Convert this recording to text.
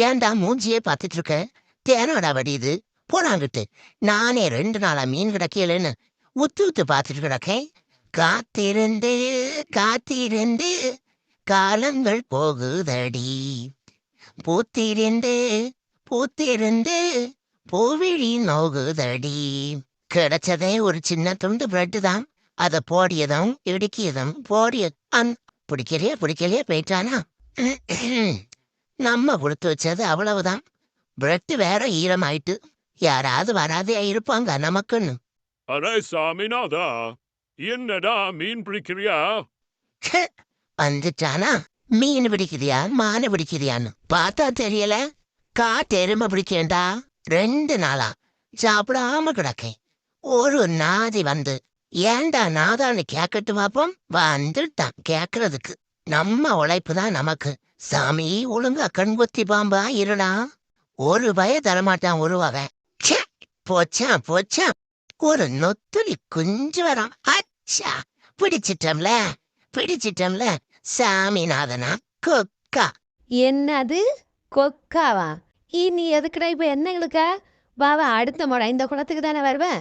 ஏன்டா மூஞ்சியே பார்த்துட்டு இருக்க? தேனாடா வடியுது. போனாங்கிட்டு. நானே 2 நாளா மீன் கிடைக்கலன்னு உத்து உத்து பார்த்துட்டு கிடக்கேன். காத்திருந்து காத்திருந்து காலங்கள் போகுதடி. பூத்திருந்து பூத்திருந்து பூவிழி நோகுதடி. கிடைச்சதே ஒரு சின்ன துண்டு பிரெட்டு தான். அத போடியதும் இடுக்கியதும் பிடிக்கலையே போயிட்டானா? நம்ம கொடுத்து வச்சது அவ்வளவுதான். பிரெட் வேற ஈரமாயிட்டு. யாராவது வராதே இருப்பாங்க நமக்குன்னு. அரே சாமிநாதா, என்னடா மீன் பிடிக்கிறியா? வந்துட்டானா? மீன் பிடிக்கிறியா மான பிடிக்கிறியான்னு பார்த்தா தெரியல. காட்டெருமை பிடிக்கேண்டா. 2 நாளா சாப்பிடாம கிடக்கேன். ஒரு நாதி வந்து ஏன்டா நாதான்னு கேக்கட்டு பாப்போம். வந்துட்டான் கேக்குறதுக்கு. நம்ம உழைப்பு தான் நமக்கு. சாமி ஒழுங்கா கண்பொத்தி பாம்பா இருடா. ஒரு பய தரமாட்டான் உருவாவன். போச்சா ஒரு நொத்துலி குஞ்சு வரான். அச்சா பிடிச்சிட்டம்ல சாமிநாதனா கொக்கா. என்னது கொக்காவா? நீ எதுக்குடா இப்ப என்ன இழுக்க? பாவா அடுத்த முறை இந்த குளத்துக்கு தானே வருவேன்.